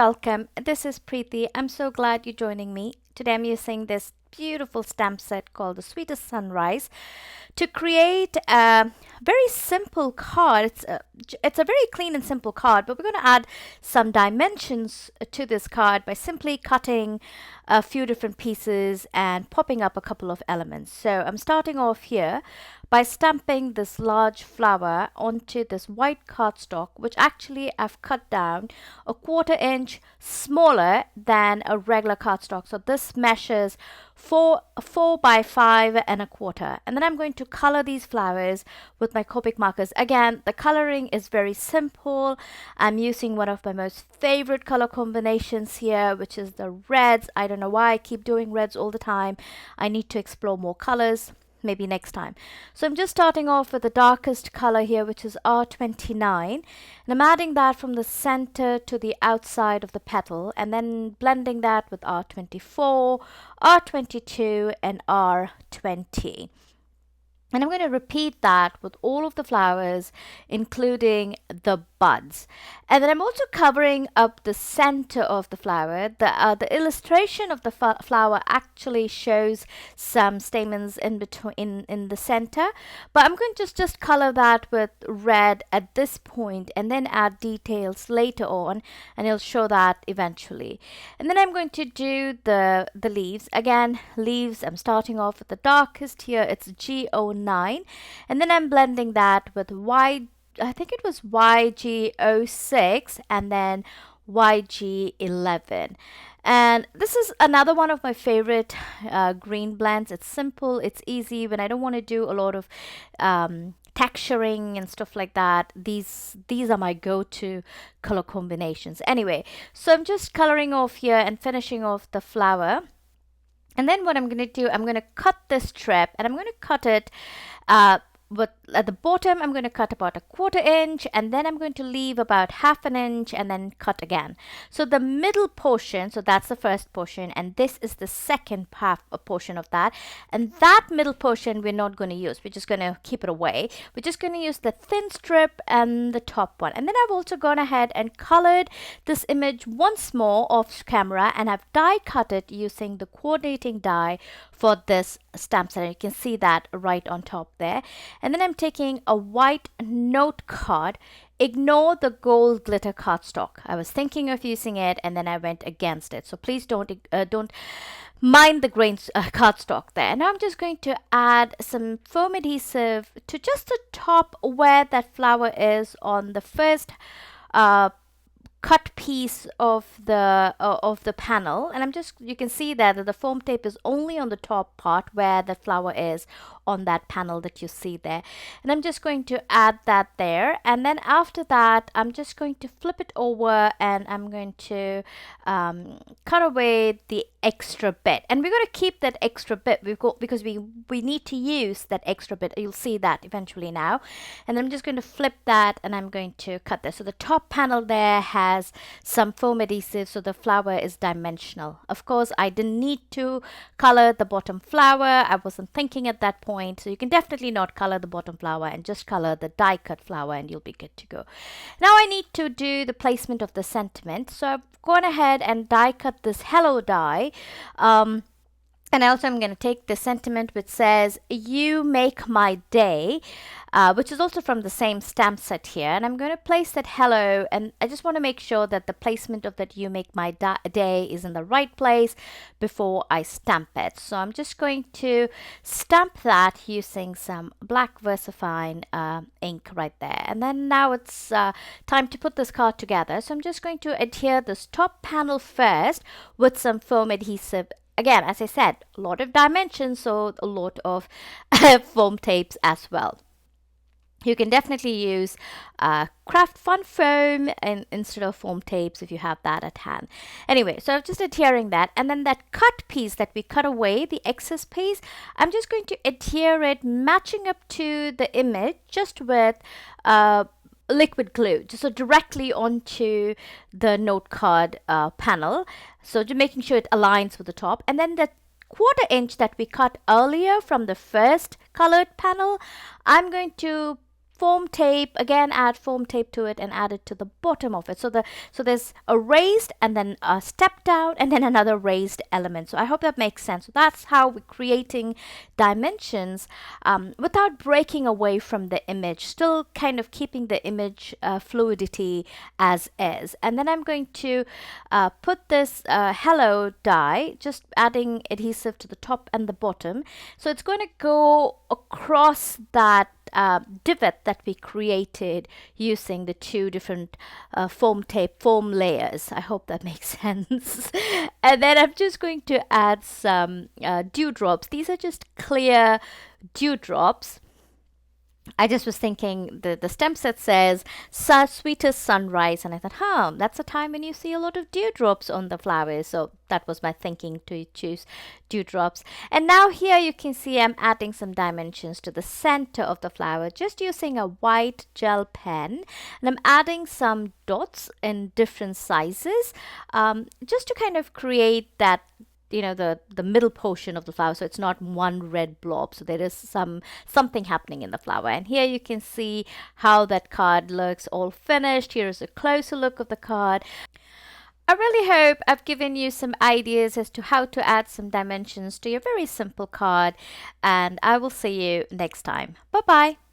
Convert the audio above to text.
welcome. This is Preeti. I'm so glad you're joining me. Today I'm using this beautiful stamp set called the Sweetest Sunrise to create a very simple card. It's a very clean and simple card, but we're going to add some dimensions to this card by simply cutting a few different pieces and popping up a couple of elements. So I'm starting off here by stamping this large flower onto this white cardstock, which actually I've cut down a 1/4 inch smaller than a regular cardstock. So this measures 4 by 5 1/4. And then I'm going to color these flowers with my Copic markers. Again, the coloring is very simple. I'm using one of my most favorite color combinations here, which is the reds. I don't know why I keep doing reds all the time. I need to explore more colors. Maybe next time. So I'm just starting off with the darkest color here, which is R29, and I'm adding that from the center to the outside of the petal, and then blending that with R24, R22, and R20. And I'm going to repeat that with all of the flowers, including the buds. And then I'm also covering up the center of the flower. The illustration of the flower actually shows some stamens in between in the center, but I'm going to just color that with red at this point and then add details later on, and it'll show that eventually. And then I'm going to do the leaves. Again, leaves, I'm starting off with the darkest here. It's G09, and then I'm blending that with I think it was YG06 and then YG11. And this is another one of my favorite green blends. It's simple, it's easy. When I don't want to do a lot of texturing and stuff like that, these are my go-to color combinations. Anyway, so I'm just coloring off here and finishing off the flower. And then what I'm going to do, I'm going to cut this strip, and I'm going to cut it but at the bottom I'm going to cut about a 1/4 inch, and then I'm going to leave about 1/2 inch and then cut again. So the middle portion, so that's the first portion, and this is the second portion of that, and that middle portion we're not going to use. We're just going to keep it away. We're just going to use the thin strip and the top one. And then I've also gone ahead and colored this image once more off camera, and I've die cut it using the coordinating die for this stamp set. You can see that right on top there. And then I'm taking a white note card. Ignore the gold glitter cardstock. I was thinking of using it, and then I went against it. So please don't mind the grain cardstock there. Now I'm just going to add some foam adhesive to just the top where that flower is on the first cut piece of the panel, and you can see that the foam tape is only on the top part where the flower is on that panel that you see there. And I'm just going to add that there, and then after that I'm just going to flip it over, and I'm going to cut away the extra bit, and we're going to keep that extra bit because we need to use that extra bit. You'll see that eventually now. And I'm just going to flip that, and I'm going to cut this. So the top panel there has some foam adhesive, so the flower is dimensional. Of course, I didn't need to color the bottom flower. I wasn't thinking at that point, so you can definitely not color the bottom flower and just color the die cut flower, and you'll be good to go. Now I need to do the placement of the sentiment, so I've gone ahead and die cut this hello die. And also I'm going to take the sentiment which says, "You make my day," which is also from the same stamp set here. And I'm going to place that hello, and I just want to make sure that the placement of that "you make my day" is in the right place before I stamp it. So I'm just going to stamp that using some black VersaFine ink right there. And then now it's time to put this card together. So I'm just going to adhere this top panel first with some foam adhesive. Again, as I said, a lot of dimensions, so a lot of foam tapes as well. You can definitely use craft fun foam instead of foam tapes if you have that at hand. Anyway, so I'm just adhering that, and then that cut piece that we cut away, the excess piece, I'm just going to adhere it, matching up to the image just with liquid glue, so directly onto the note card panel. So just making sure it aligns with the top, and then the 1/4 inch that we cut earlier from the first colored panel, I'm going to foam tape, again add foam tape to it and add it to the bottom of it. So there's a raised and then a step down and then another raised element. So I hope that makes sense. So that's how we're creating dimensions without breaking away from the image, still kind of keeping the image fluidity as is. And then I'm going to put this hello die, just adding adhesive to the top and the bottom. So it's going to go across that divot that we created using the two different foam layers. I hope that makes sense. And then I'm just going to add some dewdrops. These are just clear dewdrops. I just was thinking the stem set says Sweetest Sunrise, and I thought, that's a time when you see a lot of dewdrops on the flowers. So that was my thinking to choose dewdrops. And now here you can see I'm adding some dimensions to the center of the flower, just using a white gel pen, and I'm adding some dots in different sizes, just to kind of create that, the middle portion of the flower, so it's not one red blob. So there is something happening in the flower. And here you can see how that card looks all finished. Here is a closer look of the card. I really hope I've given you some ideas as to how to add some dimensions to your very simple card, and I will see you next time. Bye bye.